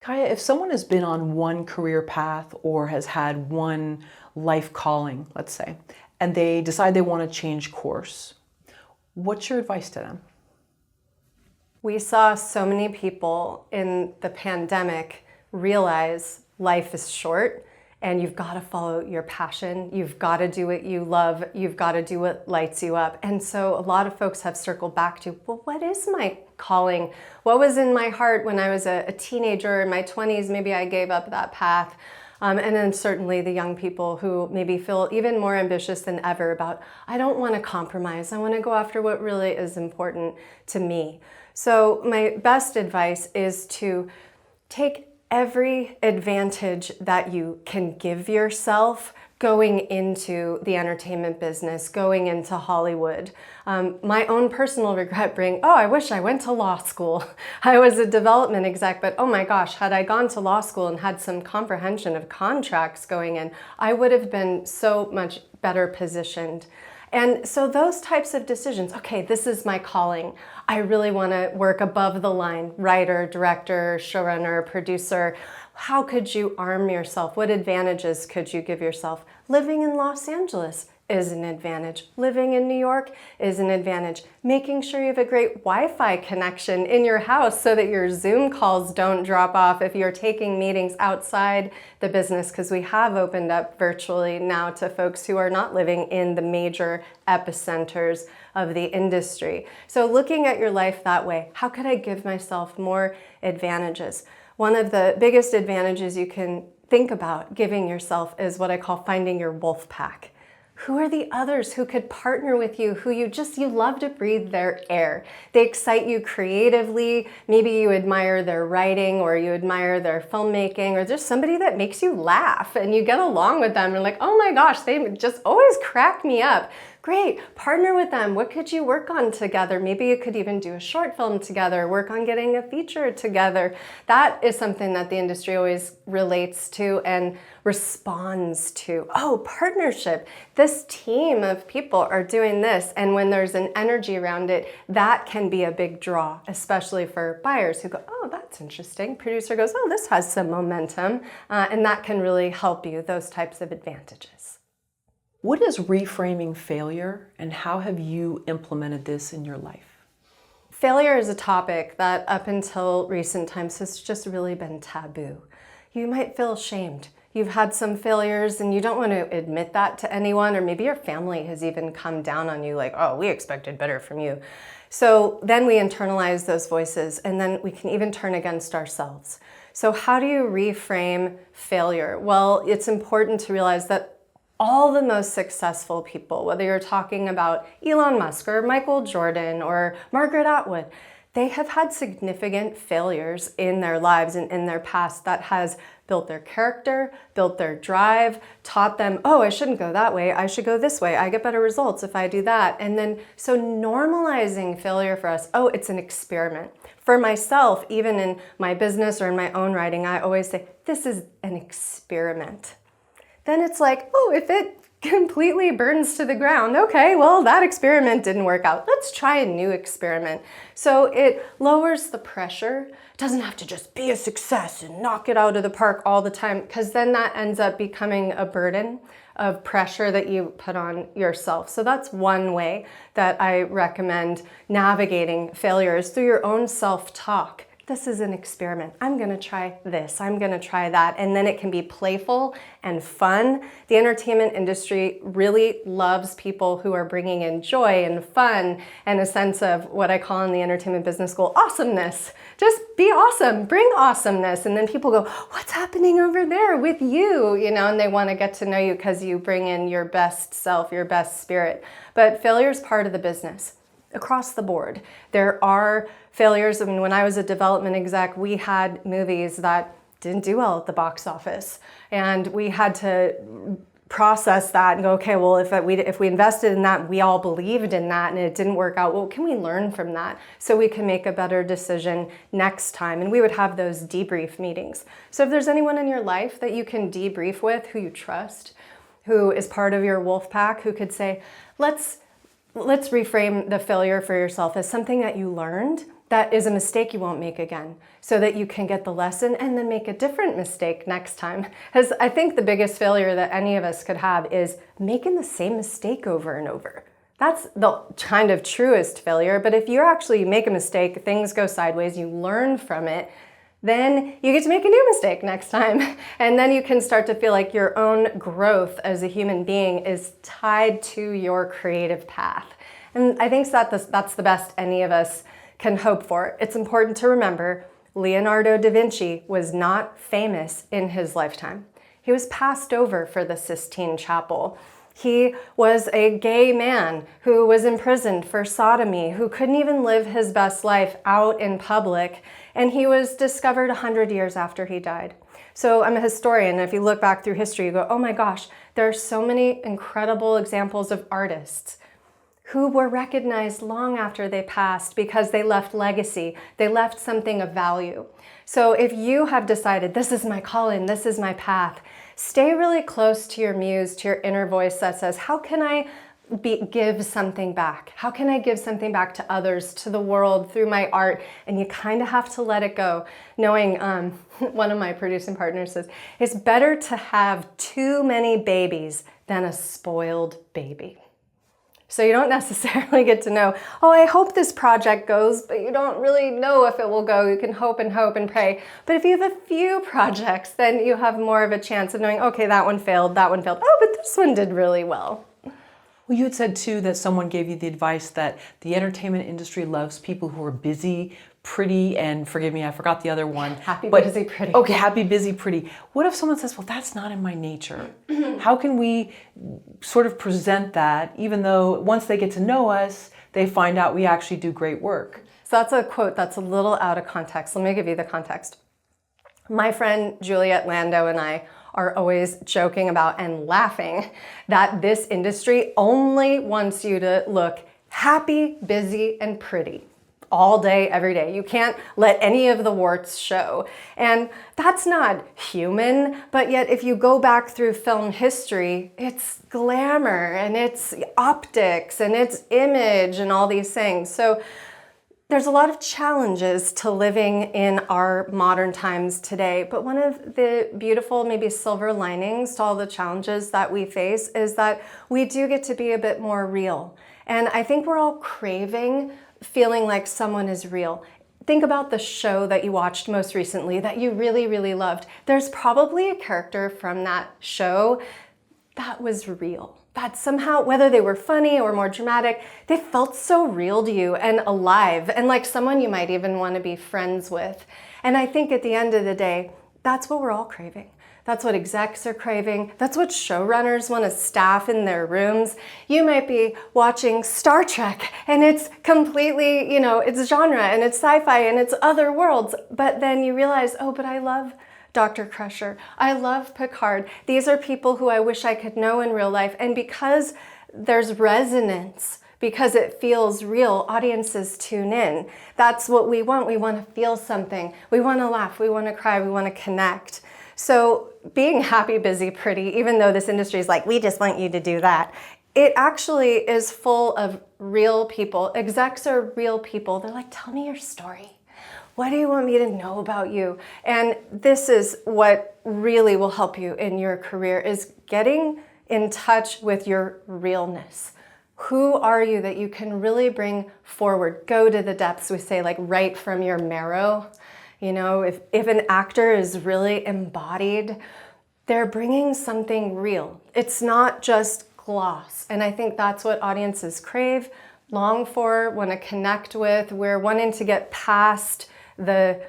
Kaia, if someone has been on one career path or has had one life calling, let's say, and they decide they want to change course, what's your advice to them? We saw so many people in the pandemic realize life is short and you've got to follow your passion. You've got to do what you love. You've got to do what lights you up. And so a lot of folks have circled back to, well, what is my calling? What was in my heart when I was a teenager in my 20s? Maybe I gave up that path. And then certainly the young people who maybe feel even more ambitious than ever about, I don't want to compromise. I want to go after what really is important to me. So my best advice is to take every advantage that you can give yourself going into the entertainment business, going into Hollywood. My own personal regret being, I wish I went to law school. I was a development exec, but oh my gosh, had I gone to law school and had some comprehension of contracts going in, I would have been so much better positioned. And so those types of decisions, okay, this is my calling. I really want to work above the line, writer, director, showrunner, producer. How could you arm yourself? What advantages could you give yourself? Living in Los Angeles is an advantage. Living in New York is an advantage. Making sure you have a great Wi-Fi connection in your house so that your Zoom calls don't drop off if you're taking meetings outside the business, because we have opened up virtually now to folks who are not living in the major epicenters of the industry. So looking at your life that way, how could I give myself more advantages? One of the biggest advantages you can think about giving yourself is what I call finding your wolf pack. Who are the others who could partner with you, who you love to breathe their air? They excite you creatively. Maybe you admire their writing or you admire their filmmaking, or there's somebody that makes you laugh and you get along with them and like, oh my gosh, they just always crack me up. Great, partner with them. What could you work on together? Maybe you could even do a short film together, work on getting a feature together. That is something that the industry always relates to and responds to. Oh, partnership. This team of people are doing this. And when there's an energy around it, that can be a big draw, especially for buyers who go, oh, that's interesting. Producer goes, oh, this has some momentum. And that can really help you, those types of advantages. What is reframing failure, and how have you implemented this in your life? Failure is a topic that up until recent times has just really been taboo. You might feel ashamed. You've had some failures and you don't want to admit that to anyone, or maybe your family has even come down on you like, oh, we expected better from you. So then we internalize those voices and then we can even turn against ourselves. So how do you reframe failure? Well, it's important to realize that all the most successful people, whether you're talking about Elon Musk or Michael Jordan or Margaret Atwood, they have had significant failures in their lives and in their past that has built their character, built their drive, taught them, oh, I shouldn't go that way, I should go this way, I get better results if I do that. And then, so normalizing failure for us, oh, it's an experiment. For myself, even in my business or in my own writing, I always say, this is an experiment. Then it's like, oh, if it completely burns to the ground, okay, well, that experiment didn't work out. Let's try a new experiment. So it lowers the pressure. It doesn't have to just be a success and knock it out of the park all the time, because then that ends up becoming a burden of pressure that you put on yourself. So that's one way that I recommend navigating failures, through your own self-talk. This is an experiment. I'm gonna try this, I'm gonna try that. And then it can be playful and fun. The entertainment industry really loves people who are bringing in joy and fun and a sense of what I call in the entertainment business school, awesomeness. Just be awesome, bring awesomeness. And then people go, what's happening over there with you? And they wanna get to know you because you bring in your best self, your best spirit. But failure is part of the business. Across the board. There are failures. I mean, when I was a development exec, we had movies that didn't do well at the box office. And we had to process that and go, okay, well, if we invested in that, we all believed in that and it didn't work out, well, can we learn from that so we can make a better decision next time? And we would have those debrief meetings. So if there's anyone in your life that you can debrief with, who you trust, who is part of your wolf pack, who could say, let's reframe the failure for yourself as something that you learned that is a mistake you won't make again, so that you can get the lesson and then make a different mistake next time. Because I think the biggest failure that any of us could have is making the same mistake over and over. That's the kind of truest failure. But if you actually make a mistake, things go sideways, you learn from it, then you get to make a new mistake next time. And then you can start to feel like your own growth as a human being is tied to your creative path. And I think that's the best any of us can hope for. It's important to remember Leonardo da Vinci was not famous in his lifetime. He was passed over for the Sistine Chapel. He was a gay man who was imprisoned for sodomy, who couldn't even live his best life out in public, and he was discovered 100 years after he died. So I'm a historian, and if you look back through history, you go, oh my gosh, there are so many incredible examples of artists who were recognized long after they passed because they left legacy, they left something of value. So if you have decided, this is my calling, this is my path, stay really close to your muse, to your inner voice that says, how can I give something back? How can I give something back to others, to the world, through my art? And you kind of have to let it go, knowing, one of my producing partners says, it's better to have too many babies than a spoiled baby. So you don't necessarily get to know, oh, I hope this project goes, but you don't really know if it will go. You can hope and pray. But if you have a few projects, then you have more of a chance of knowing, okay, that one failed. Oh, but this one did really well. Well, you had said too that someone gave you the advice that the entertainment industry loves people who are busy, pretty, and forgive me, I forgot the other one. Happy, busy, pretty. Okay, happy, busy, pretty. What if someone says, well, that's not in my nature? How can we sort of present that, even though once they get to know us, they find out we actually do great work? So that's a quote that's a little out of context. Let me give you the context. My friend Juliet Lando and I are always joking about and laughing that this industry only wants you to look happy, busy, and pretty all day, every day. You can't let any of the warts show. And that's not human, but yet if you go back through film history, it's glamour and it's optics and it's image and all these things. So there's a lot of challenges to living in our modern times today, but one of the beautiful, maybe silver linings to all the challenges that we face is that we do get to be a bit more real. And I think we're all craving feeling like someone is real. Think about the show that you watched most recently that you really, really loved. There's probably a character from that show that was real. That somehow, whether they were funny or more dramatic, they felt so real to you and alive and like someone you might even want to be friends with. And I think at the end of the day, that's what we're all craving. That's what execs are craving. That's what showrunners want to staff in their rooms. You might be watching Star Trek and it's completely, it's genre and it's sci-fi and it's other worlds. But then you realize, oh, but I love Dr. Crusher. I love Picard. These are people who I wish I could know in real life. And because there's resonance, because it feels real, audiences tune in. That's what we want. We want to feel something. We want to laugh. We want to cry. We want to connect. So being happy, busy, pretty, even though this industry is like, we just want you to do that, it actually is full of real people. Execs are real people. They're like, tell me your story. What do you want me to know about you? And this is what really will help you in your career, is getting in touch with your realness. Who are you that you can really bring forward? Go to the depths, we say, like right from your marrow. If an actor is really embodied, they're bringing something real. It's not just gloss. And I think that's what audiences crave, long for, want to connect with. We're wanting to get past the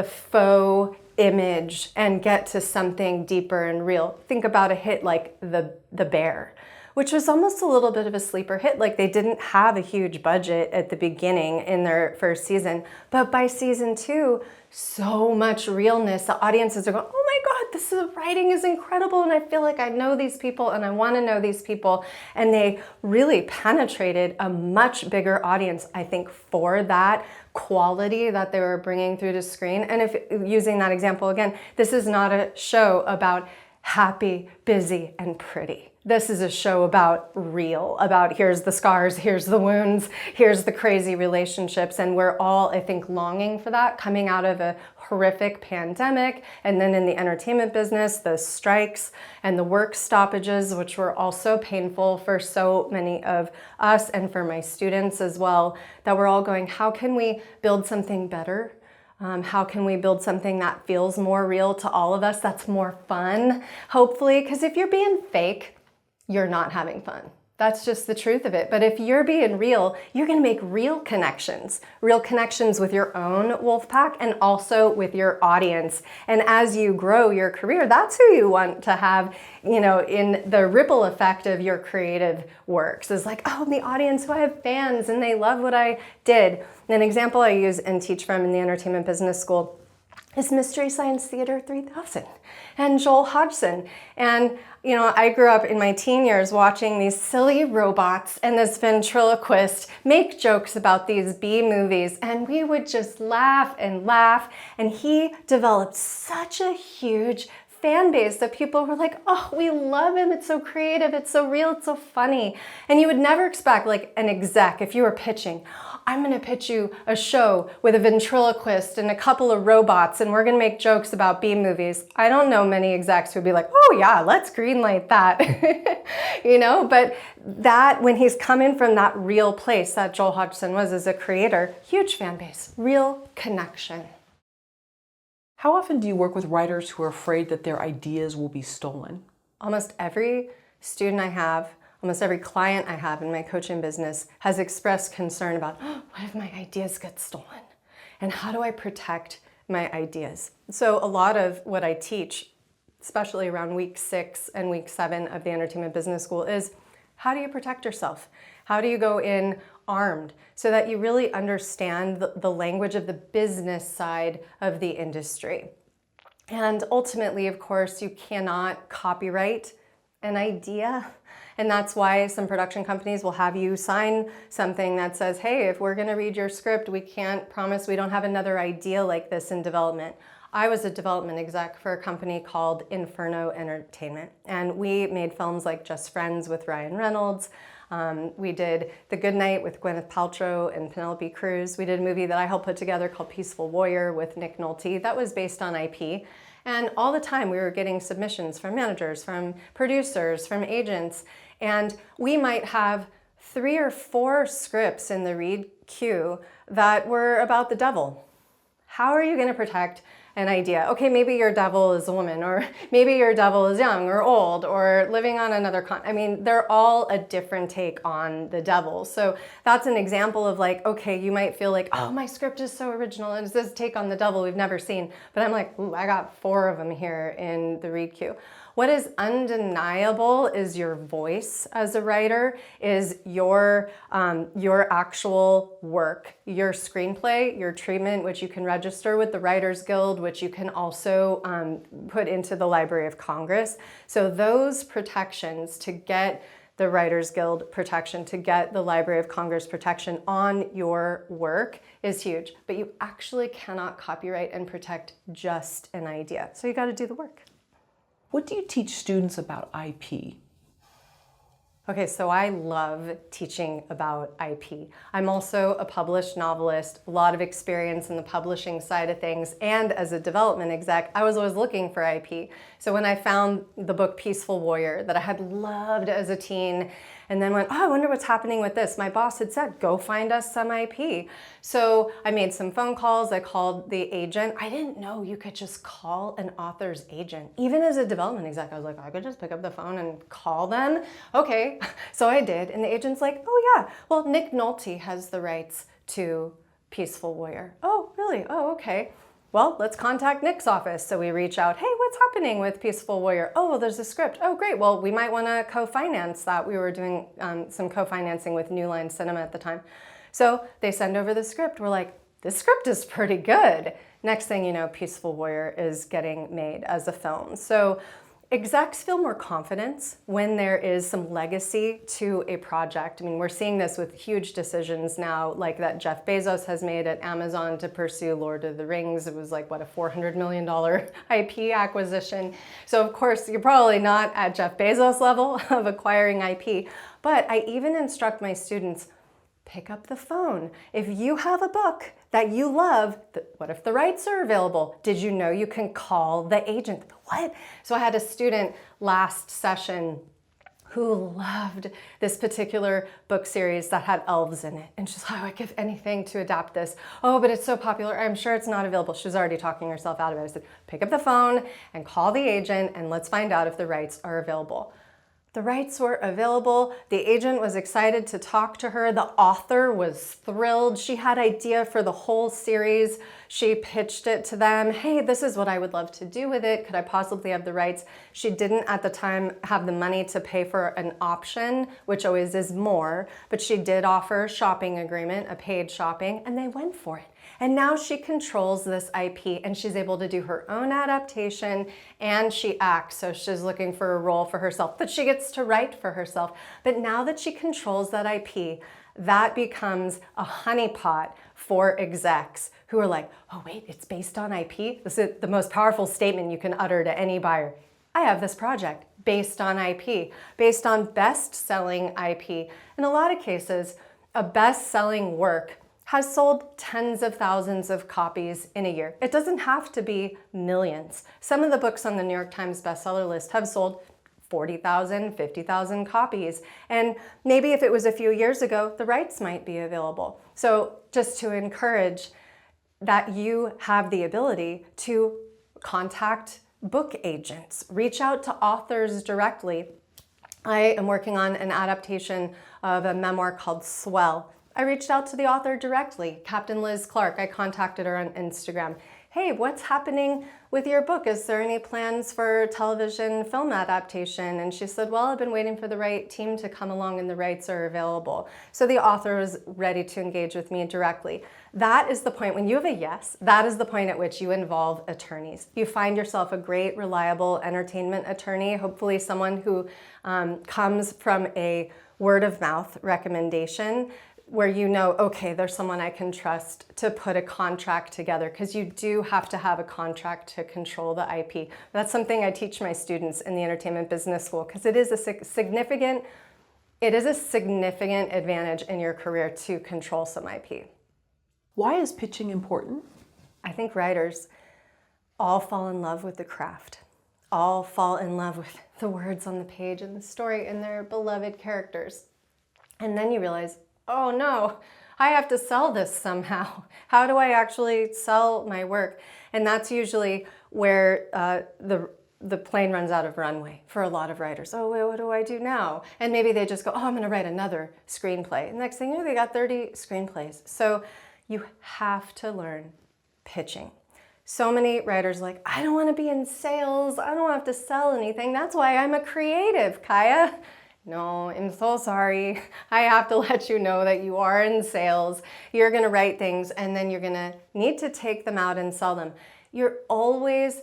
faux image and get to something deeper and real. Think about a hit like The Bear, which was almost a little bit of a sleeper hit. Like, they didn't have a huge budget at the beginning in their first season, but by season 2, so much realness. The audiences are going, oh my God, the writing is incredible, and I feel like I know these people and I want to know these people. And they really penetrated a much bigger audience, I think, for that quality that they were bringing through the screen. And if using that example again, this is not a show about happy, busy, and pretty. This is a show about real, about here's the scars, here's the wounds, here's the crazy relationships. And we're all, I think, longing for that, coming out of a horrific pandemic. And then in the entertainment business, the strikes and the work stoppages, which were also painful for so many of us and for my students as well, that we're all going, how can we build something better? How can we build something that feels more real to all of us, that's more fun, hopefully? Because if you're being fake, you're not having fun. That's just the truth of it. But if you're being real, you're gonna make real connections with your own wolf pack and also with your audience. And as you grow your career, that's who you want to have, in the ripple effect of your creative works. Is like, oh, the audience who I have fans and they love what I did. An example I use and teach from in the entertainment business school is Mystery Science Theater 3000 and Joel Hodgson. And I grew up in my teen years watching these silly robots and this ventriloquist make jokes about these B movies, and we would just laugh and laugh. And he developed such a huge fan base that people were like, oh, we love him. It's so creative. It's so real. It's so funny. And you would never expect, like, an exec, if you were pitching, I'm going to pitch you a show with a ventriloquist and a couple of robots, and we're going to make jokes about B movies. I don't know many execs who'd be like, oh yeah, let's greenlight that. But that, when he's coming from that real place that Joel Hodgson was as a creator, huge fan base, real connection. How often do you work with writers who are afraid that their ideas will be stolen? Almost every student I have, almost every client I have in my coaching business has expressed concern about, oh, what if my ideas get stolen? And how do I protect my ideas? So a lot of what I teach, especially around week 6 and week 7 of the entertainment business school, is how do you protect yourself? How do you go in armed so that you really understand the language of the business side of the industry? And ultimately, of course, you cannot copyright an idea. And that's why some production companies will have you sign something that says, hey, if we're going to read your script, we can't promise we don't have another idea like this in development. I was a development exec for a company called Inferno Entertainment, and we made films like Just Friends with Ryan Reynolds. We did The Good Night with Gwyneth Paltrow and Penelope Cruz. We did a movie that I helped put together called Peaceful Warrior with Nick Nolte. That was based on IP. And all the time we were getting submissions from managers, from producers, from agents. And we might have 3 or 4 scripts in the read queue that were about the devil. How are you going to protect an idea? Okay, maybe your devil is a woman, or maybe your devil is young or old or living on another continent. I mean, they're all a different take on the devil. So that's an example of like, okay, you might feel like, oh, my script is so original. It's this take on the devil we've never seen. But I'm like, ooh, I got 4 of them here in the read queue. What is undeniable is your voice as a writer, is your actual work, your screenplay, your treatment, which you can register with the Writers Guild, which you can also put into the Library of Congress. So those protections to get the Writers Guild protection, to get the Library of Congress protection on your work is huge. But you actually cannot copyright and protect just an idea. So you got to do the work. What do you teach students about IP? Okay, so I love teaching about IP. I'm also a published novelist, a lot of experience in the publishing side of things, and as a development exec, I was always looking for IP. So when I found the book Peaceful Warrior that I had loved as a teen, and then went, oh, I wonder what's happening with this. My boss had said, go find us some IP. So I made some phone calls. I called the agent. I didn't know you could just call an author's agent. Even as a development exec, I was like, I could just pick up the phone and call them. Okay, so I did. And the agent's like, oh yeah, well, Nick Nolte has the rights to Peaceful Warrior. Oh, really? Oh, okay. Well, let's contact Nick's office. So we reach out, hey, what's happening with Peaceful Warrior? Oh, well, there's a script. Oh, great. Well, we might want to co-finance that. We were doing some co-financing with New Line Cinema at the time. So they send over the script. We're like, this script is pretty good. Next thing you know, Peaceful Warrior is getting made as a film. So Execs feel more confidence when there is some legacy to a project. I mean, we're seeing this with huge decisions now, like that Jeff Bezos has made at Amazon to pursue Lord of the Rings. It was like, what, a $400 million IP acquisition. So of course, you're probably not at Jeff Bezos level of acquiring IP, but I even instruct my students, pick up the phone. If you have a book that you love, what if the rights are available? Did you know you can call the agent? What? So I had a student last session who loved this particular book series that had elves in it. And she's like, I would give anything to adapt this. Oh, but it's so popular. I'm sure it's not available. She was already talking herself out of it. I said, pick up the phone and call the agent and let's find out if the rights are available. The rights were available. The agent was excited to talk to her. The author was thrilled. She had idea for the whole series. She pitched it to them. Hey, this is what I would love to do with it. Could I possibly have the rights? She didn't at the time have the money to pay for an option, which always is more, but she did offer a shopping agreement, a paid shopping, and they went for it. And now she controls this IP and she's able to do her own adaptation and she acts. So she's looking for a role for herself, but she gets to write for herself. But now that she controls that IP, that becomes a honeypot for execs who are like, oh wait, it's based on IP? This is the most powerful statement you can utter to any buyer. I have this project based on IP, based on best-selling IP. In a lot of cases, a best-selling work has sold tens of thousands of copies in a year. It doesn't have to be millions. Some of the books on the New York Times bestseller list have sold 40,000, 50,000 copies. And maybe if it was a few years ago, the rights might be available. So just to encourage that you have the ability to contact book agents, reach out to authors directly. I am working on an adaptation of a memoir called Swell. I reached out to the author directly, Captain Liz Clark. I contacted her on Instagram. Hey, what's happening with your book? Is there any plans for television film adaptation? And she said, well, I've been waiting for the right team to come along and the rights are available. So the author was ready to engage with me directly. That is the point, when you have a yes, that is the point at which you involve attorneys. You find yourself a great, reliable entertainment attorney, hopefully someone who comes from a word of mouth recommendation, where you know, okay, there's someone I can trust to put a contract together, because you do have to have a contract to control the IP. That's something I teach my students in the Entertainment Business School, because it is a significant advantage in your career to control some IP. Why is pitching important? I think writers all fall in love with the craft, all fall in love with the words on the page and the story and their beloved characters. And then you realize, oh no, I have to sell this somehow. How do I actually sell my work? And that's usually where the plane runs out of runway for a lot of writers. Oh, wait, what do I do now? And maybe they just go, oh, I'm gonna write another screenplay. And next thing you know, they got 30 screenplays. So you have to learn pitching. So many writers are like, I don't wanna be in sales. I don't have to sell anything. That's why I'm a creative, Kaia. No, I'm so sorry. I have to let you know that you are in sales. You're gonna write things and then you're gonna need to take them out and sell them. You're always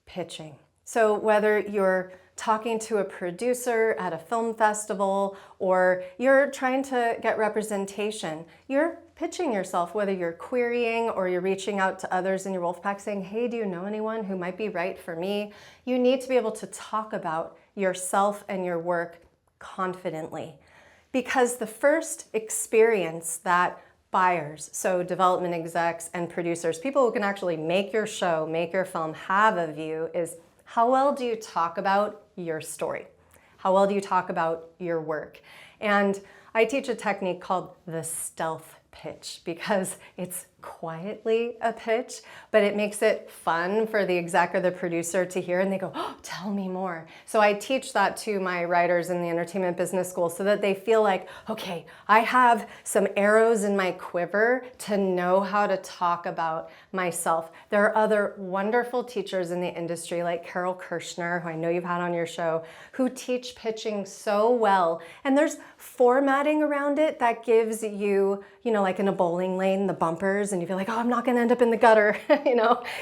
pitching. So whether you're talking to a producer at a film festival or you're trying to get representation, you're pitching yourself, whether you're querying or you're reaching out to others in your Wolfpack saying, hey, do you know anyone who might be right for me? You need to be able to talk about yourself and your work confidently, because the first experience that buyers, so development execs and producers, people who can actually make your show, make your film, have of you is, how well do you talk about your story? How well do you talk about your work? And I teach a technique called the stealth pitch, because it's quietly a pitch, but it makes it fun for the exec or the producer to hear, and they go, oh, tell me more. So I teach that to my writers in the Entertainment Business School so that they feel like, okay, I have some arrows in my quiver to know how to talk about myself. There are other wonderful teachers in the industry like Carol Kirshner, who I know you've had on your show, who teach pitching so well. And there's formatting around it that gives you, like in a bowling lane, the bumpers, and you feel like, oh, I'm not gonna end up in the gutter,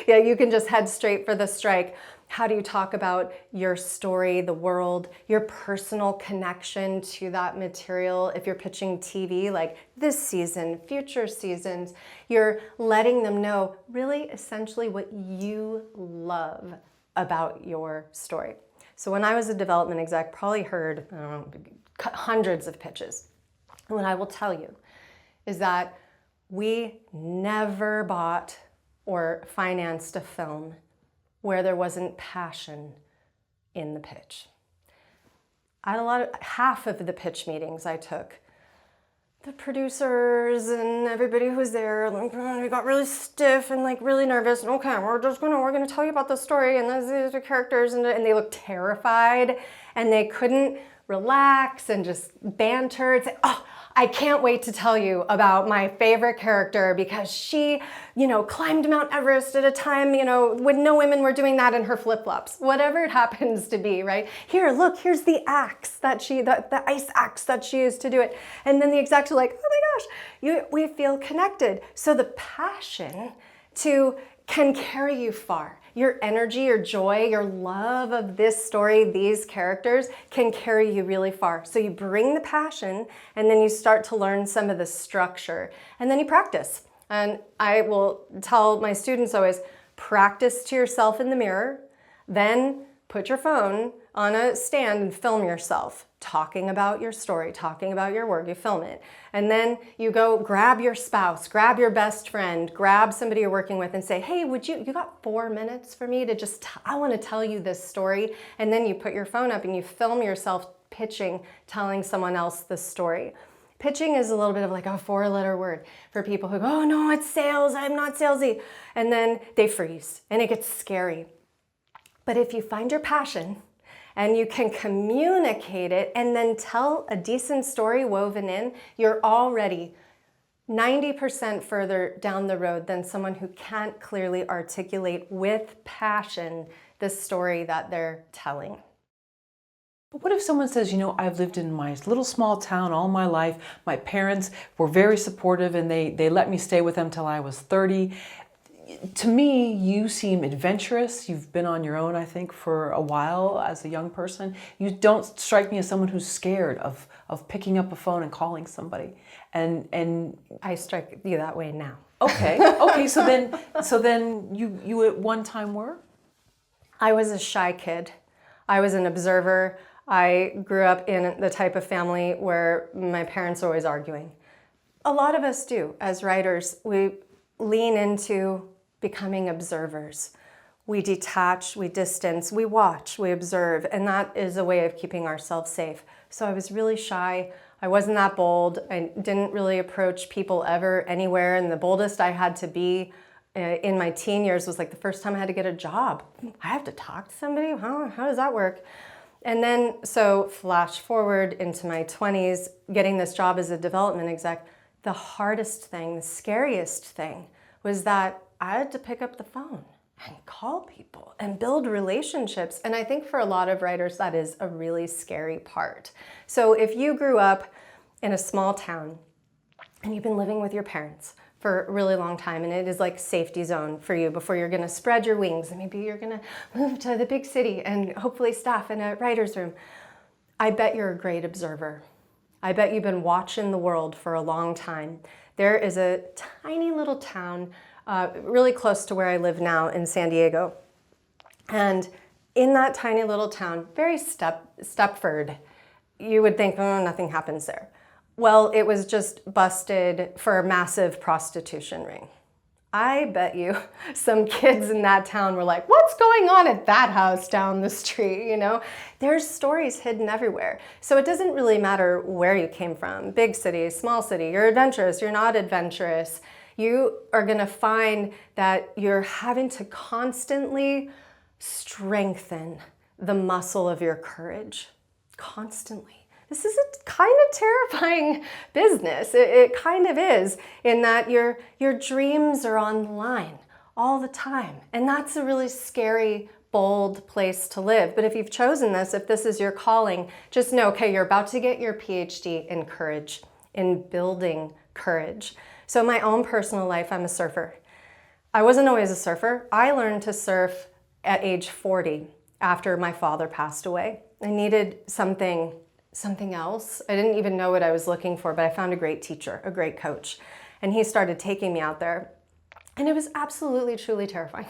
Yeah, you can just head straight for the strike. How do you talk about your story, the world, your personal connection to that material? If you're pitching TV, like this season, future seasons, you're letting them know really essentially what you love about your story. So when I was a development exec, probably heard, I don't know, hundreds of pitches. And what I will tell you is that we never bought or financed a film where there wasn't passion in the pitch. I had half of the pitch meetings I took, the producers and everybody who was there, like, we got really stiff and like really nervous. And okay, we're gonna tell you about the story and these are characters, and they looked terrified and they couldn't relax and just banter and say, oh, I can't wait to tell you about my favorite character because she, climbed Mount Everest at a time, when no women were doing that in her flip-flops. Whatever it happens to be, right? Here, look, here's the axe the ice axe that she used to do it. And then the execs are like, oh my gosh, we feel connected. So the passion can carry you far. Your energy, your joy, your love of this story, these characters can carry you really far. So you bring the passion and then you start to learn some of the structure and then you practice. And I will tell my students always, practice to yourself in the mirror, then put your phone on a stand and film yourself talking about your story, talking about your work, you film it. And then you go grab your spouse, grab your best friend, grab somebody you're working with and say, hey, you got 4 minutes for me to I want to tell you this story. And then you put your phone up and you film yourself pitching, telling someone else the story. Pitching is a little bit of like a 4-letter word for people who go, oh no, it's sales, I'm not salesy. And then they freeze and it gets scary. But if you find your passion and you can communicate it and then tell a decent story woven in, you're already 90% further down the road than someone who can't clearly articulate with passion the story that they're telling. But what if someone says, I've lived in my little small town all my life. My parents were very supportive and they let me stay with them till I was 30. To me, you seem adventurous. You've been on your own, I think, for a while as a young person. You don't strike me as someone who's scared of picking up a phone and calling somebody. And I strike you that way now. Okay. So then you at one time were? I was a shy kid. I was an observer. I grew up in the type of family where my parents are always arguing. A lot of us do as writers. We lean into becoming observers. We detach, we distance, we watch, we observe, and that is a way of keeping ourselves safe. So I was really shy. I wasn't that bold. I didn't really approach people ever anywhere, and the boldest I had to be in my teen years was like the first time I had to get a job. I have to talk to somebody? How does that work? And then, so flash forward into my 20s, getting this job as a development exec, the hardest thing, the scariest thing was that I had to pick up the phone and call people and build relationships. And I think for a lot of writers, that is a really scary part. So if you grew up in a small town and you've been living with your parents for a really long time and it is like safety zone for you before you're gonna spread your wings and maybe you're gonna move to the big city and hopefully staff in a writer's room, I bet you're a great observer. I bet you've been watching the world for a long time. There is a tiny little town really close to where I live now in San Diego. And in that tiny little town, very Stepford, you would think, oh, nothing happens there. Well, it was just busted for a massive prostitution ring. I bet you some kids in that town were like, what's going on at that house down the street, There's stories hidden everywhere. So it doesn't really matter where you came from, big city, small city, you're adventurous, you're not adventurous. You are gonna find that you're having to constantly strengthen the muscle of your courage, constantly. This is a kind of terrifying business. It kind of is, in that your dreams are on the line all the time. And that's a really scary, bold place to live. But if you've chosen this, if this is your calling, just know, okay, you're about to get your PhD in courage, in building courage. So in my own personal life, I'm a surfer. I wasn't always a surfer. I learned to surf at age 40 after my father passed away. I needed something else. I didn't even know what I was looking for, but I found a great teacher, a great coach. And he started taking me out there. And it was absolutely, truly terrifying.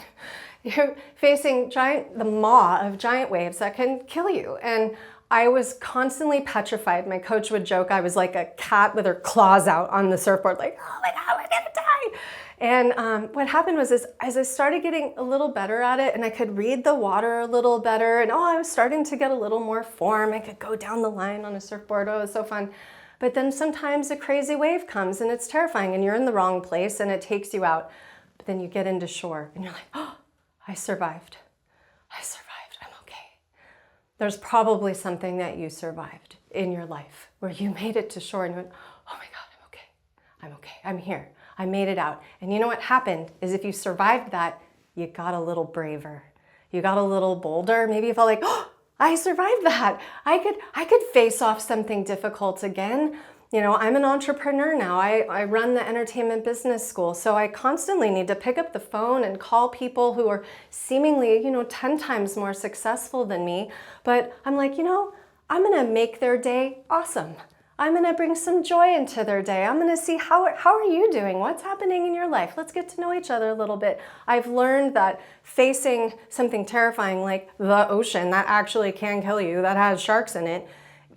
You're facing the maw of giant waves that can kill you. And I was constantly petrified. My coach would joke I was like a cat with her claws out on the surfboard, like, oh my God, we're gonna die. And what happened was as I started getting a little better at it, and I could read the water a little better, and I was starting to get a little more form. I could go down the line on a surfboard. Oh, it was so fun. But then sometimes a crazy wave comes and it's terrifying and you're in the wrong place and it takes you out. But then you get into shore and you're like, oh, I survived. I survived. I'm okay. There's probably something that you survived in your life where you made it to shore and you went, oh my God, I'm okay. I'm okay. I'm here. I made it out. And you know what happened is if you survived that, you got a little braver. You got a little bolder. Maybe you felt like, oh, I survived that. I could face off something difficult again. You know, I'm an entrepreneur now. I run the entertainment business school. So I constantly need to pick up the phone and call people who are seemingly, 10 times more successful than me. But I'm like, I'm going to make their day awesome. I'm going to bring some joy into their day. I'm going to see how are you doing? What's happening in your life? Let's get to know each other a little bit. I've learned that facing something terrifying like the ocean that actually can kill you, that has sharks in it,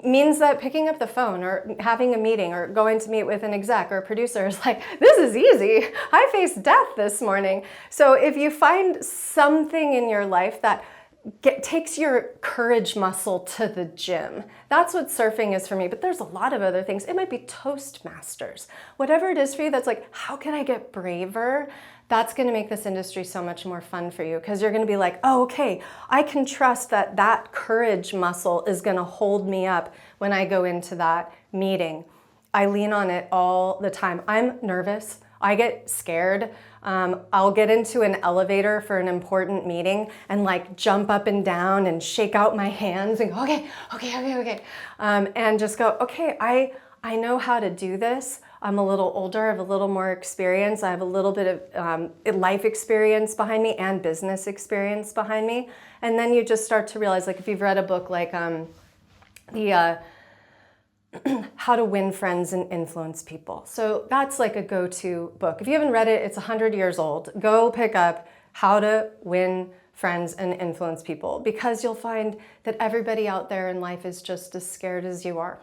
means that picking up the phone or having a meeting or going to meet with an exec or a producer is like, this is easy. I faced death this morning. So if you find something in your life that takes your courage muscle to the gym. That's what surfing is for me, but there's a lot of other things. It might be Toastmasters. Whatever it is for you that's like, how can I get braver? That's gonna make this industry so much more fun for you because you're gonna be like, oh, okay, I can trust that courage muscle is gonna hold me up when I go into that meeting. I lean on it all the time. I'm nervous. I get scared. I'll get into an elevator for an important meeting and like jump up and down and shake out my hands and go, okay. And just go, okay, I know how to do this. I'm a little older, I have a little more experience. I have a little bit of life experience behind me and business experience behind me. And then you just start to realize, like if you've read a book like How to Win Friends and Influence People. So that's like a go-to book. If you haven't read it, it's 100 years old. Go pick up How to Win Friends and Influence People because you'll find that everybody out there in life is just as scared as you are.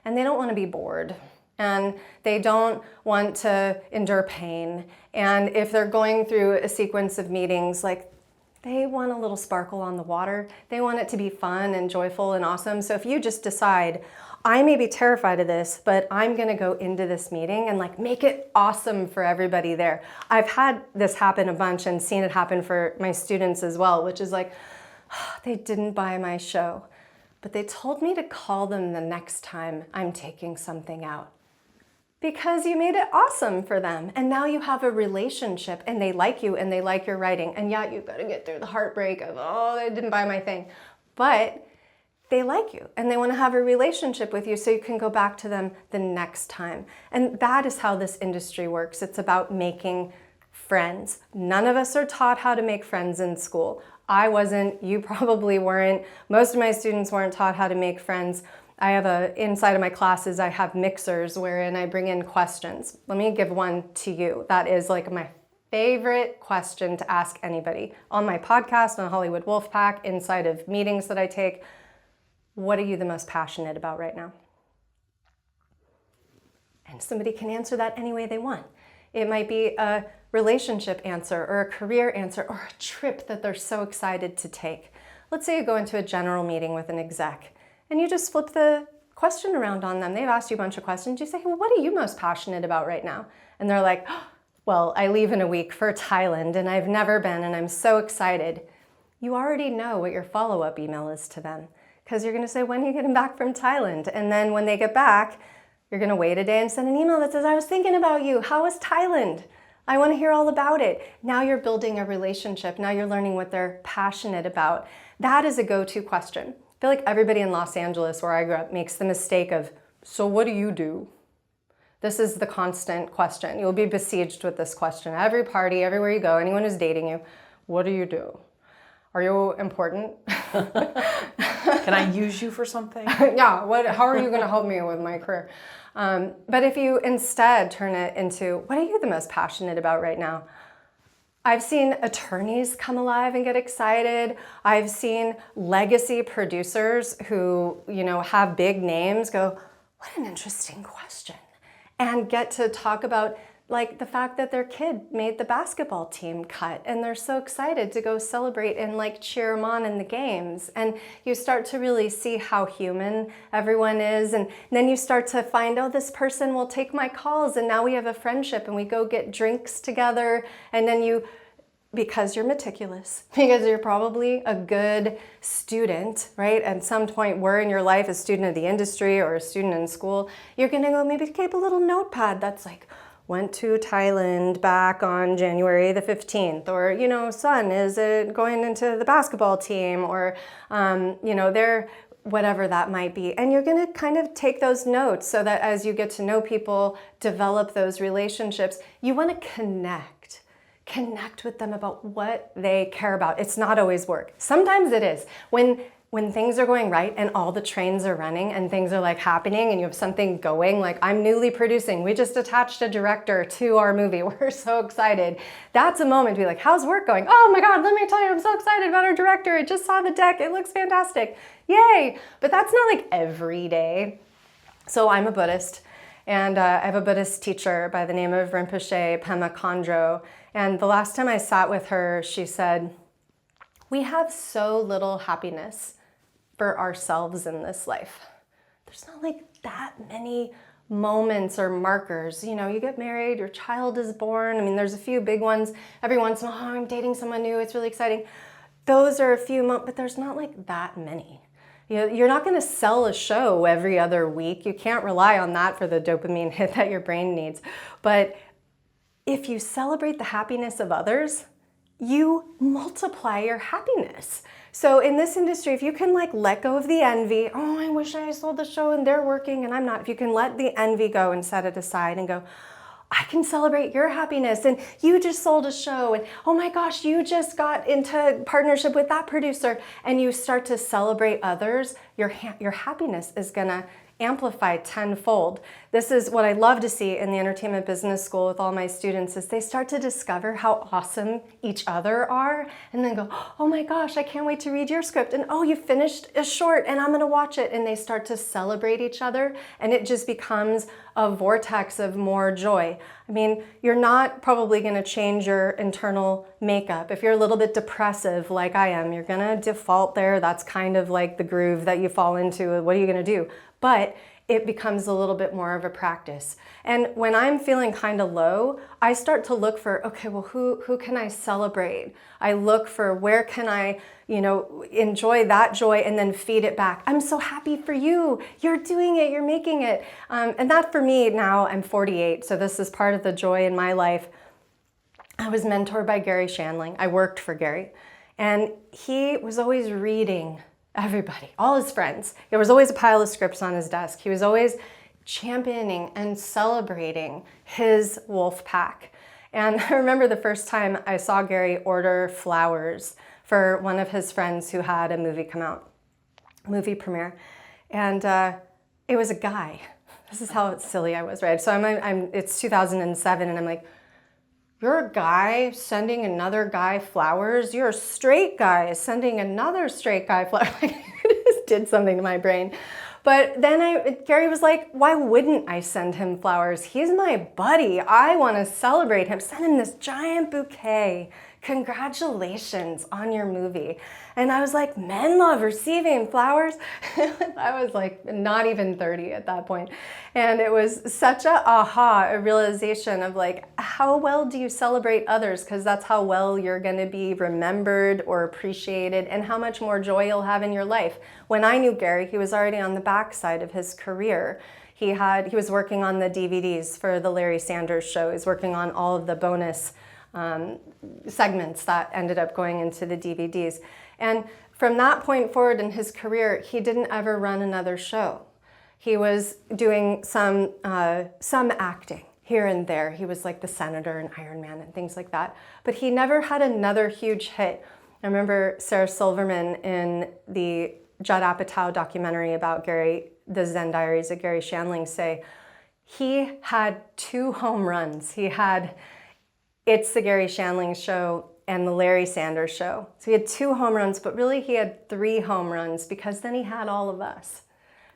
And they don't want to be bored. And they don't want to endure pain. And if they're going through a sequence of meetings, like they want a little sparkle on the water. They want it to be fun and joyful and awesome. So if you just decide, I may be terrified of this, but I'm gonna go into this meeting and like make it awesome for everybody there. I've had this happen a bunch and seen it happen for my students as well, which is like, they didn't buy my show, but they told me to call them the next time I'm taking something out. Because you made it awesome for them. And now you have a relationship and they like you and they like your writing. And yeah, you've got to get through the heartbreak of, oh, they didn't buy my thing. But they like you and they want to have a relationship with you so you can go back to them the next time. And that is how this industry works. It's about making friends. None of us are taught how to make friends in school. I wasn't, you probably weren't. Most of my students weren't taught how to make friends. I have inside of my classes, I have mixers wherein I bring in questions. Let me give one to you. That is like my favorite question to ask anybody. On my podcast, on Hollywood Wolfpack, inside of meetings that I take, what are you the most passionate about right now? And somebody can answer that any way they want. It might be a relationship answer or a career answer or a trip that they're so excited to take. Let's say you go into a general meeting with an exec and you just flip the question around on them. They've asked you a bunch of questions. You say, well, what are you most passionate about right now? And they're like, oh, well, I leave in a week for Thailand and I've never been and I'm so excited. You already know what your follow-up email is to them because you're going to say, when are you getting back from Thailand? And then when they get back, you're going to wait a day and send an email that says, I was thinking about you. How was Thailand? I want to hear all about it. Now you're building a relationship. Now you're learning what they're passionate about. That is a go-to question. I feel like everybody in Los Angeles, where I grew up, makes the mistake of, so what do you do? This is the constant question. You'll be besieged with this question. Every party, everywhere you go, anyone who's dating you, what do you do? Are you important? Can I use you for something? Yeah, how are you going to help me with my career? But if you instead turn it into, what are you the most passionate about right now? I've seen attorneys come alive and get excited. I've seen legacy producers who, have big names go, what an interesting question. And get to talk about like the fact that their kid made the basketball team cut and they're so excited to go celebrate and like cheer them on in the games. And you start to really see how human everyone is. And then you start to find, oh, this person will take my calls and now we have a friendship and we go get drinks together. And then because you're meticulous, because you're probably a good student, right? At some point where in your life, a student of the industry or a student in school, you're gonna go maybe keep a little notepad that's like, went to Thailand back on January the 15th, or, son, is it going into the basketball team, or, they're whatever that might be. And you're gonna kind of take those notes so that as you get to know people, develop those relationships, you wanna connect with them about what they care about. It's not always work. Sometimes it is. When things are going right and all the trains are running and things are like happening and you have something going, like I'm newly producing, we just attached a director to our movie, we're so excited. That's a moment to be like, how's work going? Oh my God, let me tell you, I'm so excited about our director. I just saw the deck, it looks fantastic. Yay! But that's not like every day. So I'm a Buddhist and I have a Buddhist teacher by the name of Rinpoche Pema Chondro. And the last time I sat with her, she said, we have so little happiness for ourselves in this life. There's not like that many moments or markers. You get married, your child is born. I mean, there's a few big ones. Every once in a while, I'm dating someone new, it's really exciting. Those are a few moments, but there's not like that many. You're not gonna sell a show every other week. You can't rely on that for the dopamine hit that your brain needs. But if you celebrate the happiness of others, you multiply your happiness. So in this industry, if you can like let go of the envy, oh, I wish I sold the show and they're working and I'm not. If you can let the envy go and set it aside and go, I can celebrate your happiness and you just sold a show and oh my gosh, you just got into partnership with that producer, and you start to celebrate others, your happiness is gonna amplify tenfold. This is what I love to see in the entertainment business school with all my students, is they start to discover how awesome each other are and then go, oh my gosh, I can't wait to read your script, and oh, you finished a short and I'm gonna watch it, and they start to celebrate each other, and it just becomes a vortex of more joy. I mean, you're not probably gonna change your internal makeup. If you're a little bit depressive like I am, you're gonna default there. That's kind of like the groove that you fall into. What are you gonna do? But it becomes a little bit more of a practice. And when I'm feeling kind of low, I start to look for, okay, well, who can I celebrate? I look for where can I, enjoy that joy and then feed it back. I'm so happy for you. You're doing it, you're making it. And that for me now, I'm 48, so this is part of the joy in my life. I was mentored by Garry Shandling. I worked for Garry. And he was always reading everybody, all his friends. There was always a pile of scripts on his desk. He was always championing and celebrating his Wolfpack. And I remember the first time I saw Garry order flowers for one of his friends who had a movie come out, movie premiere. And it was a guy. This is how silly I was, right? So it's 2007 and I'm like, you're a guy sending another guy flowers? You're a straight guy sending another straight guy flowers? It just did something to my brain. But then Garry was like, why wouldn't I send him flowers? He's my buddy. I want to celebrate him. Send him this giant bouquet. Congratulations on your movie. And I was like, men love receiving flowers. I was like not even 30 at that point. And it was such a realization of like, how well do you celebrate others? Because that's how well you're going to be remembered or appreciated, and how much more joy you'll have in your life. When I knew Garry, he was already on the backside of his career. He was working on the DVDs for the Larry Sanders Show. He was working on all of the bonus segments that ended up going into the DVDs. And from that point forward in his career, he didn't ever run another show. He was doing some acting here and there. He was like the Senator in Iron Man and things like that. But he never had another huge hit. I remember Sarah Silverman in the Judd Apatow documentary about the Zen Diaries of Garry Shandling say, he had 2 home runs. He had It's the Garry Shandling Show and the Larry Sanders Show. So he had 2 home runs, but really he had 3 home runs, because then he had all of us.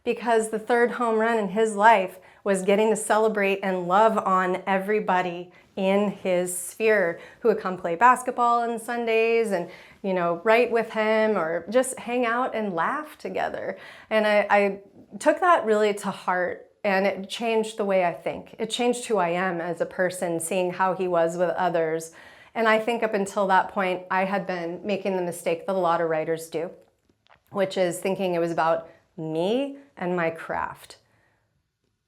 Because the 3rd home run in his life was getting to celebrate and love on everybody in his sphere who would come play basketball on Sundays and, you know, write with him or just hang out and laugh together. And I took that really to heart, and it changed the way I think. It changed who I am as a person, seeing how he was with others. And I think up until that point, I had been making the mistake that a lot of writers do, which is thinking it was about me and my craft.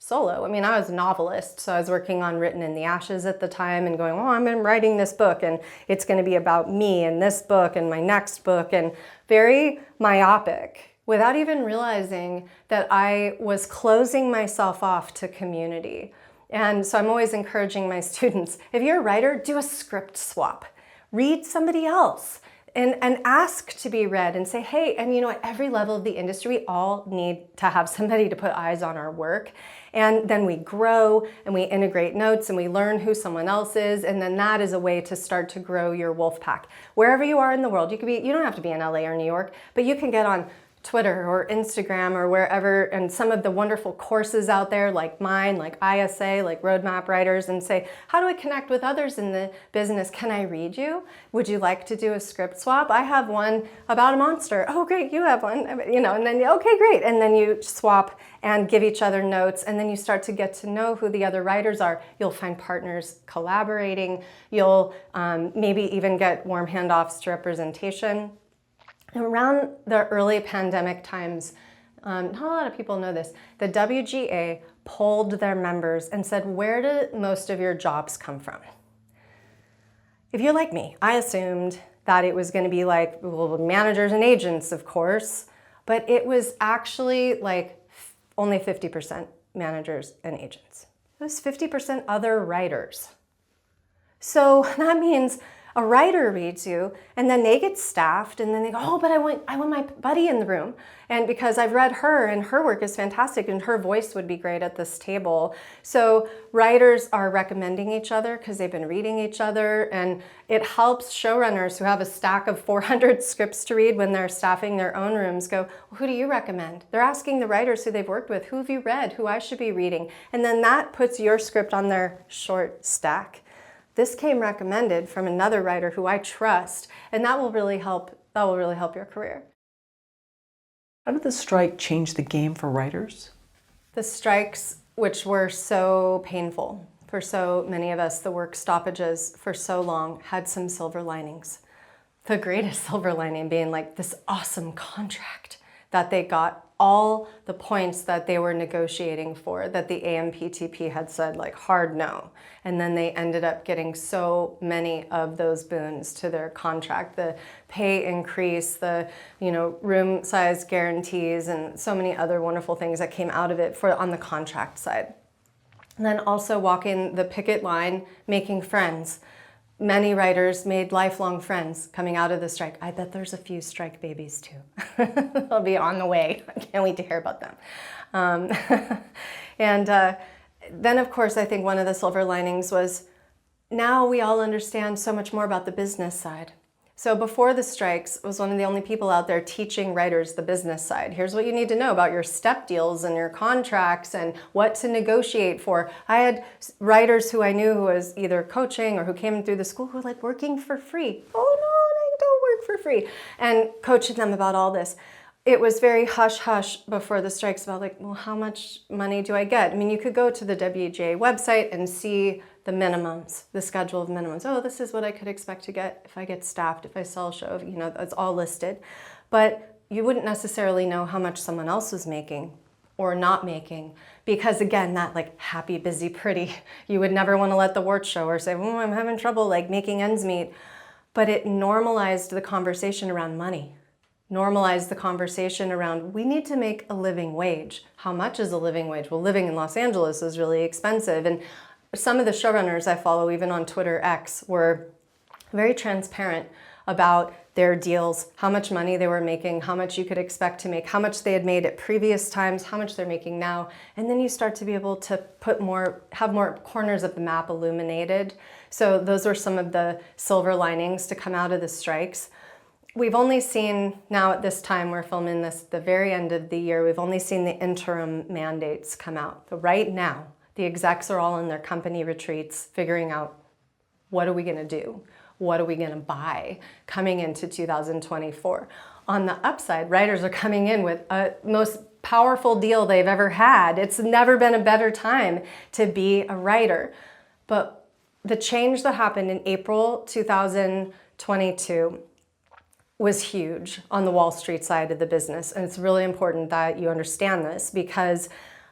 Solo. I mean, I was a novelist, so I was working on Written in the Ashes at the time and going, oh, I'm writing this book and it's going to be about me and this book and my next book, and very myopic, without even realizing that I was closing myself off to community. And so I'm always encouraging my students, if you're a writer, do a script swap. Read somebody else. And ask to be read and say, hey, and you know, at every level of the industry, we all need to have somebody to put eyes on our work. And then we grow and we integrate notes and we learn who someone else is. And then that is a way to start to grow your wolf pack. Wherever you are in the world, you don't have to be in LA or New York, but you can get on Twitter or Instagram or wherever, and some of the wonderful courses out there like mine, like ISA, like Roadmap Writers, and say, how do I connect with others in the business? Can I read you? Would you like to do a script swap? I have one about a monster. Oh, great, you have one. You know, and then, okay, great. And then you swap and give each other notes, and then you start to get to know who the other writers are. You'll find partners collaborating. You'll maybe even get warm handoffs to representation. Around the early pandemic times, not a lot of people know this, the WGA polled their members and said, where do most of your jobs come from? If you're like me, I assumed that it was going to be like, well, managers and agents, of course, but it was actually like only 50% managers and agents. It was 50% other writers. So that means a writer reads you, and then they get staffed, and then they go, oh, but I want my buddy in the room. And because I've read her, and her work is fantastic, and her voice would be great at this table. So writers are recommending each other because they've been reading each other, and it helps showrunners who have a stack of 400 scripts to read when they're staffing their own rooms go, well, who do you recommend? They're asking the writers who they've worked with, who have you read, who I should be reading? And then that puts your script on their short stack. This came recommended from another writer who I trust, and that will really help your career. How did the strike change the game for writers? The strikes, which were so painful for so many of us, the work stoppages for so long, had some silver linings. The greatest silver lining being like this awesome contract that they got all the points that they were negotiating for, that the AMPTP had said like hard no. And then they ended up getting so many of those boons to their contract, the pay increase, the room size guarantees, and so many other wonderful things that came out of it on the contract side. And then also walking the picket line, making friends. Many writers made lifelong friends coming out of the strike. I bet there's a few strike babies too. They'll be on the way. I can't wait to hear about them. Then of course, I think one of the silver linings was now we all understand so much more about the business side. So before the strikes, I was one of the only people out there teaching writers the business side. Here's what you need to know about your step deals and your contracts and what to negotiate for. I had writers who I knew who was either coaching or who came through the school who were like working for free. Oh no, I don't work for free. And coaching them about all this. It was very hush-hush before the strikes about like, well, how much money do I get? I mean, you could go to the WGA website and see the minimums, the schedule of minimums. Oh, this is what I could expect to get if I get staffed, if I sell a show, it's all listed. But you wouldn't necessarily know how much someone else was making or not making, because again, that like happy, busy, pretty, you would never want to let the warts show or say, oh, I'm having trouble like making ends meet. But it normalized the conversation around money. Normalize the conversation around, we need to make a living wage. How much is a living wage? Well, living in Los Angeles is really expensive. And some of the showrunners I follow, even on Twitter X, were very transparent about their deals, how much money they were making, how much you could expect to make, how much they had made at previous times, how much they're making now. And then you start to be able to have more corners of the map illuminated. So those were some of the silver linings to come out of the strikes. We've only seen, now at this time, we're filming this the very end of the year, we've only seen the interim mandates come out. So right now, the execs are all in their company retreats figuring out, what are we gonna do? What are we gonna buy coming into 2024? On the upside, writers are coming in with a most powerful deal they've ever had. It's never been a better time to be a writer. But the change that happened in April 2022 was huge on the Wall Street side of the business. And it's really important that you understand this, because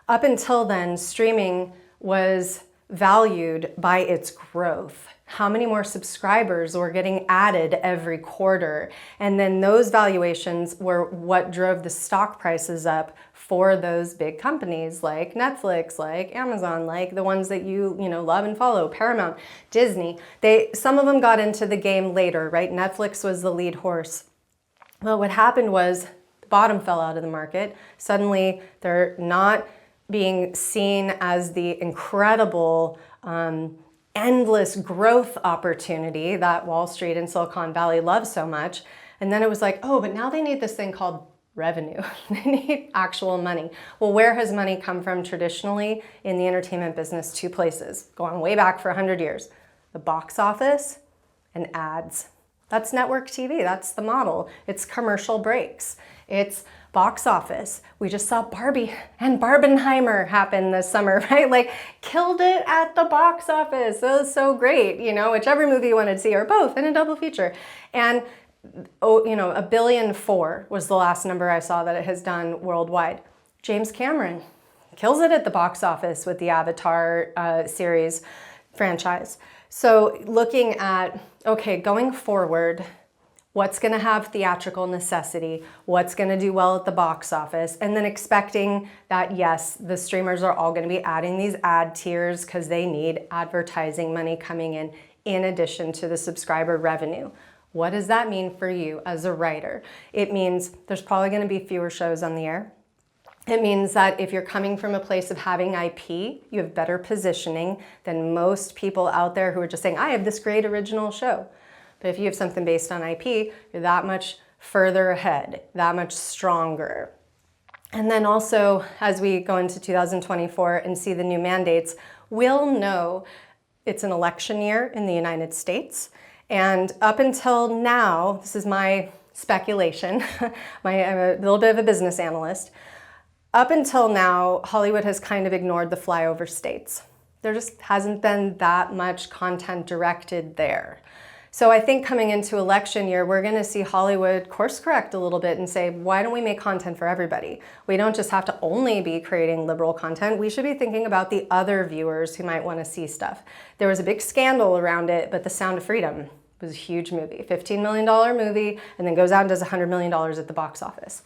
up until then, streaming was valued by its growth. How many more subscribers were getting added every quarter? And then those valuations were what drove the stock prices up for those big companies like Netflix, like Amazon, like the ones that you love and follow, Paramount, Disney. Some of them got into the game later, right? Netflix was the lead horse. Well, what happened was the bottom fell out of the market. Suddenly, they're not being seen as the incredible, endless growth opportunity that Wall Street and Silicon Valley love so much. And then it was like, oh, but now they need this thing called revenue. They need actual money. Well, where has money come from traditionally in the entertainment business? Two places, going way back for 100 years. The box office and ads. That's network TV, that's the model. It's commercial breaks. It's box office. We just saw Barbie and Barbenheimer happen this summer, right? Like, killed it at the box office. It was so great, whichever movie you wanted to see, or both in a double feature. And $1.4 billion was the last number I saw that it has done worldwide. James Cameron kills it at the box office with the Avatar series franchise. So looking at, okay, going forward, what's going to have theatrical necessity, what's going to do well at the box office, and then expecting that, yes, the streamers are all going to be adding these ad tiers because they need advertising money coming in addition to the subscriber revenue. What does that mean for you as a writer? It means there's probably going to be fewer shows on the air. It means that if you're coming from a place of having IP, you have better positioning than most people out there who are just saying, I have this great original show. But if you have something based on IP, you're that much further ahead, that much stronger. And then also, as we go into 2024 and see the new mandates, we'll know it's an election year in the United States. And up until now, this is my speculation, I'm a little bit of a business analyst. Up until now, Hollywood has kind of ignored the flyover states. There just hasn't been that much content directed there. So I think coming into election year, we're gonna see Hollywood course correct a little bit and say, why don't we make content for everybody? We don't just have to only be creating liberal content. We should be thinking about the other viewers who might wanna see stuff. There was a big scandal around it, but The Sound of Freedom was a huge movie, $15 million movie, and then goes out and does $100 million at the box office.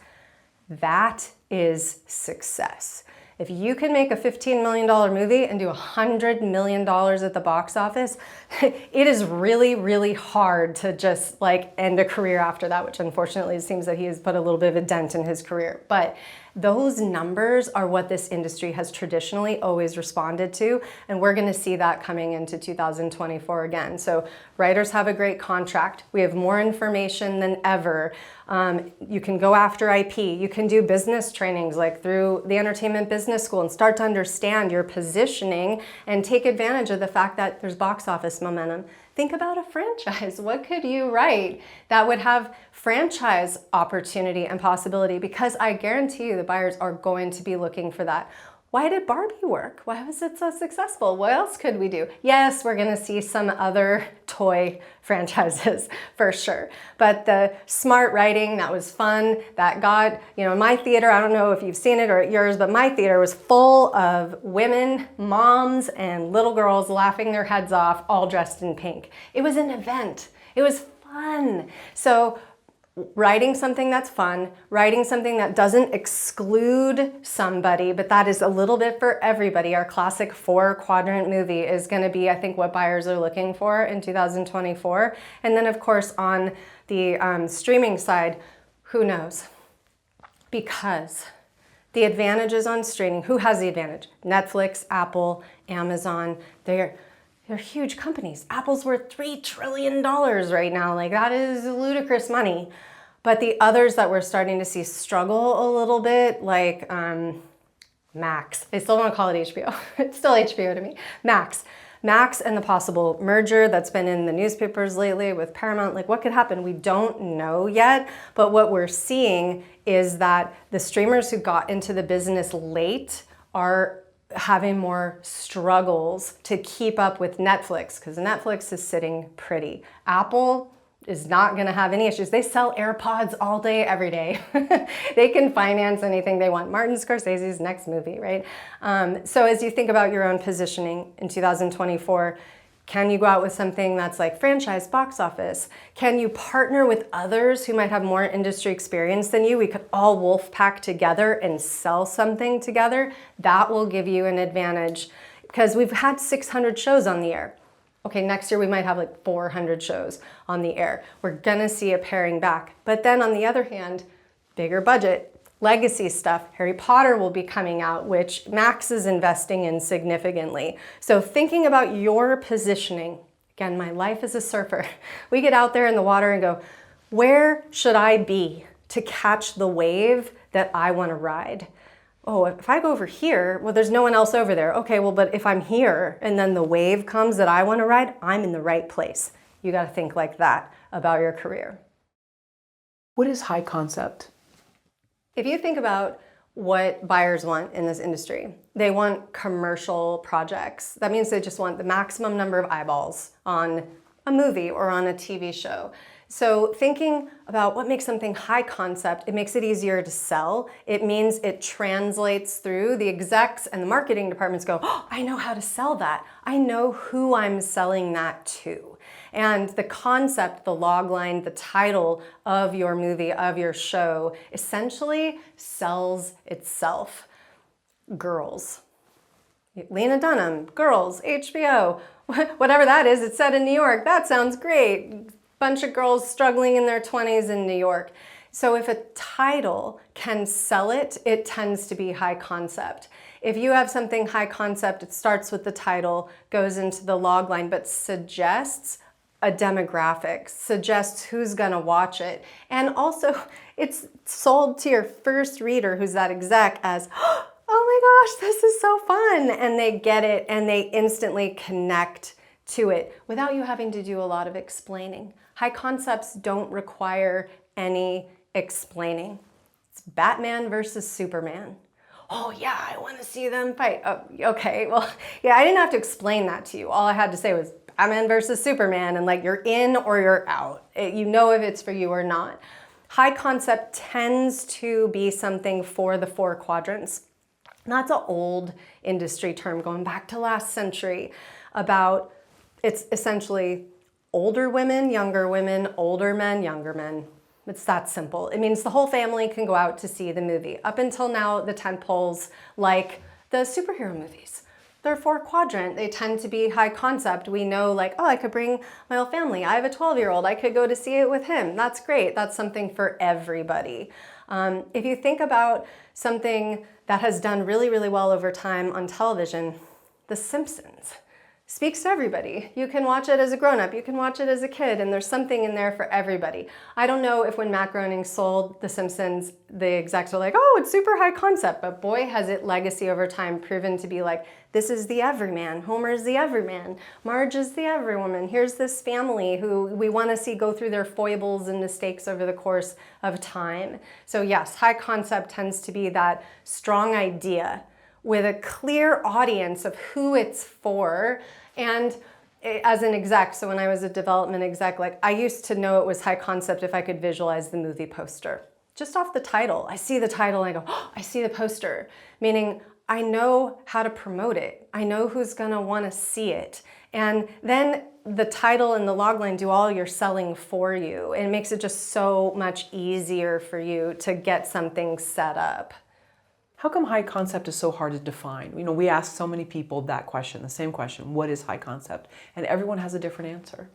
That is success. If you can make a $15 million movie and do $100 million at the box office, it is really, really hard to just end a career after that, which unfortunately it seems that he has put a little bit of a dent in his career. But those numbers are what this industry has traditionally always responded to, and we're gonna see that coming into 2024 again. So writers have a great contract. We have more information than ever. You can go after IP. You can do business trainings like through the Entertainment Business School and start to understand your positioning and take advantage of the fact that there's box office momentum. Think about a franchise. What could you write that would have franchise opportunity and possibility? Because I guarantee you the buyers are going to be looking for that. Why did Barbie work? Why was it so successful? What else could we do? Yes, we're gonna see some other toy franchises for sure. But the smart writing, that was fun, that got, my theater, I don't know if you've seen it or at yours, but my theater was full of women, moms, and little girls laughing their heads off, all dressed in pink. It was an event. It was fun. So writing something that's fun, writing something that doesn't exclude somebody, but that is a little bit for everybody. Our classic 4-quadrant movie is going to be, I think, what buyers are looking for in 2024. And then, of course, on the streaming side, who knows? Because the advantages on streaming, who has the advantage? Netflix, Apple, Amazon, they're huge companies. Apple's worth $3 trillion right now. Like, that is ludicrous money. But the others that we're starting to see struggle a little bit, like Max. I still want to call it HBO. It's still HBO to me. Max and the possible merger that's been in the newspapers lately with Paramount. Like, what could happen? We don't know yet. But what we're seeing is that the streamers who got into the business late are having more struggles to keep up with Netflix, because Netflix is sitting pretty. Apple is not going to have any issues. They sell AirPods all day, every day. They can finance anything they want. Martin Scorsese's next movie, right? So as you think about your own positioning in 2024, can you go out with something that's like franchise, box office? Can you partner with others who might have more industry experience than you? We could all Wolfpack together and sell something together. That will give you an advantage, because we've had 600 shows on the air. Okay, next year we might have like 400 shows on the air. We're gonna see a paring back. But then on the other hand, bigger budget, legacy stuff. Harry Potter will be coming out, which Max is investing in significantly. So thinking about your positioning, again, my life as a surfer, we get out there in the water and go, where should I be to catch the wave that I wanna ride? Oh, if I go over here, well, there's no one else over there. Okay, well, but if I'm here and then the wave comes that I want to ride, I'm in the right place. You got to think like that about your career. What is high concept? If you think about what buyers want in this industry, they want commercial projects. That means they just want the maximum number of eyeballs on a movie or on a TV show. So thinking about what makes something high concept, it makes it easier to sell. It means it translates through. The execs and the marketing departments go, oh, I know how to sell that. I know who I'm selling that to. And the concept, the log line, the title of your movie, of your show, essentially sells itself. Girls. Lena Dunham, Girls, HBO, whatever that is, it's set in New York. That sounds great. Bunch of girls struggling in their 20s in New York. So if a title can sell it, it tends to be high concept. If you have something high concept, it starts with the title, goes into the log line, but suggests a demographic, suggests who's gonna watch it. And also it's sold to your first reader, who's that exec, as, oh my gosh, this is so fun. And they get it and they instantly connect to it without you having to do a lot of explaining. High concepts don't require any explaining. It's Batman versus Superman. Oh yeah, I want to see them fight. Oh, okay, well, yeah, I didn't have to explain that to you. All I had to say was Batman versus Superman, and like, you're in or you're out. You know if it's for you or not. High concept tends to be something for the 4 quadrants. That's an old industry term going back to last century about, it's essentially older women, younger women, older men, younger men. It's that simple. It means the whole family can go out to see the movie. Up until now, the tentpoles, like the superhero movies, they're 4 quadrant. They tend to be high concept. We know, like, oh, I could bring my whole family. I have a 12-year-old. I could go to see it with him. That's great. That's something for everybody. If you think about something that has done really, really well over time on television, The Simpsons speaks to everybody. You can watch it as a grown-up, you can watch it as a kid, and there's something in there for everybody. I don't know if when Matt Groening sold The Simpsons, the execs were like, oh, it's super high concept, but boy, has it legacy over time proven to be like, this is the everyman, Homer's the everyman, Marge is the everywoman, here's this family who we want to see go through their foibles and mistakes over the course of time. So yes, high concept tends to be that strong idea with a clear audience of who it's for. And as an exec, so when I was a development exec, like, I used to know it was high concept if I could visualize the movie poster. Just off the title. I see the title and I go, oh, I see the poster. Meaning I know how to promote it. I know who's gonna wanna see it. And then the title and the logline do all your selling for you. And it makes it just so much easier for you to get something set up. How come high concept is so hard to define? You know, we ask so many people that question, the same question, what is high concept? And everyone has a different answer.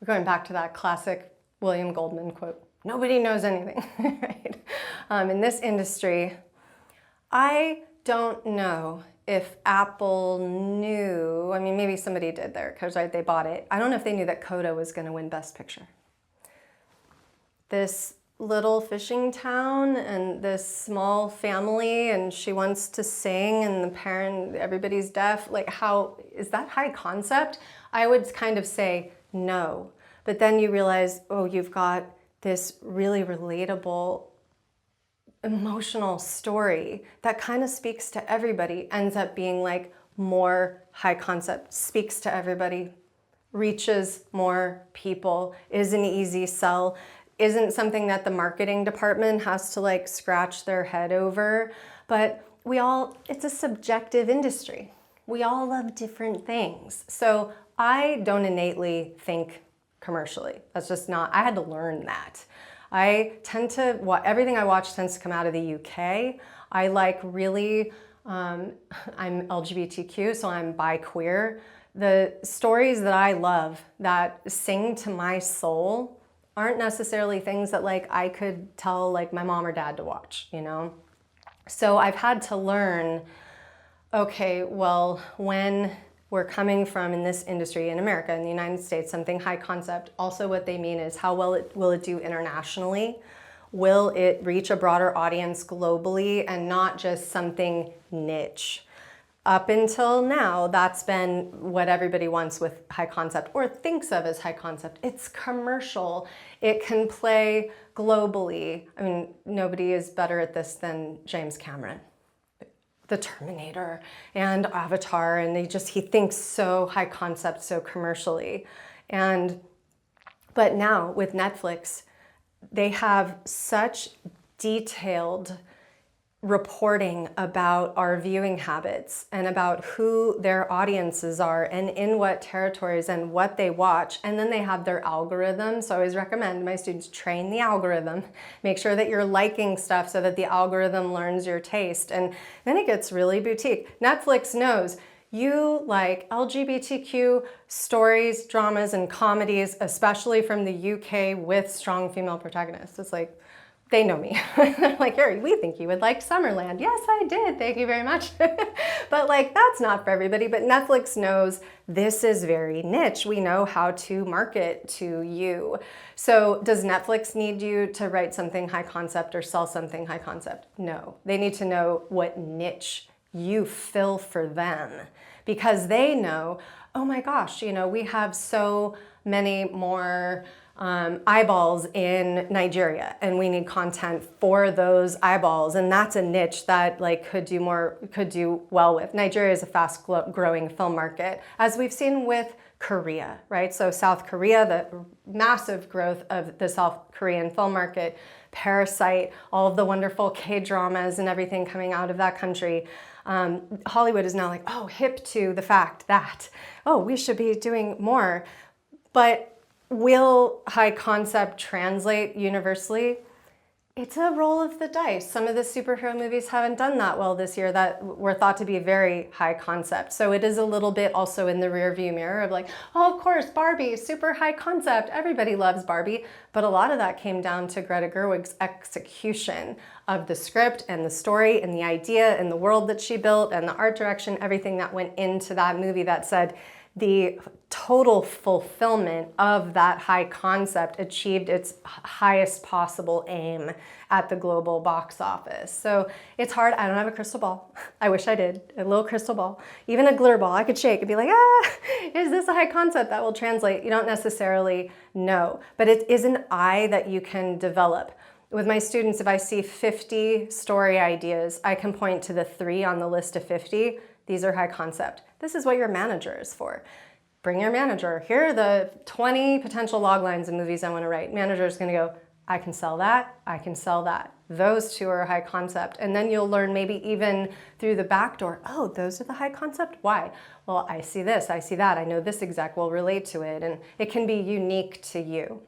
We're going back to that classic William Goldman quote, nobody knows anything, right? In this industry, I don't know if Apple knew, I mean, maybe somebody did there because they bought it. I don't know if they knew that Coda was going to win Best Picture. This little fishing town and this small family, and she wants to sing, and the parent, everybody's deaf. Like, how is that high concept? I would kind of say no. But then you realize, oh, you've got this really relatable, emotional story that kind of speaks to everybody, ends up being like more high concept, speaks to everybody, reaches more people, is an easy sell, isn't something that the marketing department has to like scratch their head over. But it's a subjective industry. We all love different things. So I don't innately think commercially. That's just not, I had to learn that. I tend to, everything I watch tends to come out of the UK. I like really, I'm LGBTQ, so I'm bi-queer. The stories that I love that sing to my soul aren't necessarily things that like I could tell like my mom or dad to watch, you know? So I've had to learn, okay, well, when we're coming from in this industry in America, in the United States, something high concept, also what they mean is how well will it do internationally? Will it reach a broader audience globally and not just something niche? Up until now, that's been what everybody wants with high concept or thinks of as high concept. It's commercial. It can play globally. I mean, nobody is better at this than James Cameron. The Terminator and Avatar, and he thinks so high concept, so commercially. But now with Netflix, they have such detailed reporting about our viewing habits and about who their audiences are and in what territories and what they watch. And then they have their algorithm. So I always recommend my students train the algorithm, make sure that you're liking stuff so that the algorithm learns your taste. And then it gets really boutique. Netflix knows you like LGBTQ stories, dramas, and comedies, especially from the UK with strong female protagonists. It's like, they know me. They're like, Garry, we think you would like Summerland. Yes, I did. Thank you very much. But like, that's not for everybody. But Netflix knows this is very niche. We know how to market to you. So does Netflix need you to write something high concept or sell something high concept? No. They need to know what niche you fill for them, because they know, oh my gosh, you know, we have so many more eyeballs in Nigeria, and we need content for those eyeballs, and that's a niche that like could do well with. Nigeria is a fast growing film market, as we've seen with Korea, right? So South Korea, the massive growth of the South Korean film market, Parasite, all of the wonderful K-dramas and everything coming out of that country. Hollywood is now like, oh, hip to the fact that, oh, we should be doing more. But will high concept translate universally? It's a roll of the dice. Some of the superhero movies haven't done that well this year that were thought to be very high concept. So it is a little bit also in the rearview mirror of like, oh, of course, Barbie, super high concept. Everybody loves Barbie. But a lot of that came down to Greta Gerwig's execution of the script and the story and the idea and the world that she built and the art direction, everything that went into that movie that said, the total fulfillment of that high concept achieved its highest possible aim at the global box office. So it's hard. I don't have a crystal ball. I wish I did. A little crystal ball, even a glitter ball I could shake and be like, is this a high concept that will translate? You don't necessarily know, but it is an eye that you can develop. With my students, if I see 50 story ideas, I can point to the 3 on the list of 50. These are high concept. This is what your manager is for. Bring your manager. Here are the 20 potential log lines of movies I want to write. Manager is going to go, I can sell that, I can sell that. Those two are high concept. And then you'll learn maybe even through the back door, oh, those are the high concept? Why? Well, I see this, I see that, I know this exec will relate to it, and it can be unique to you.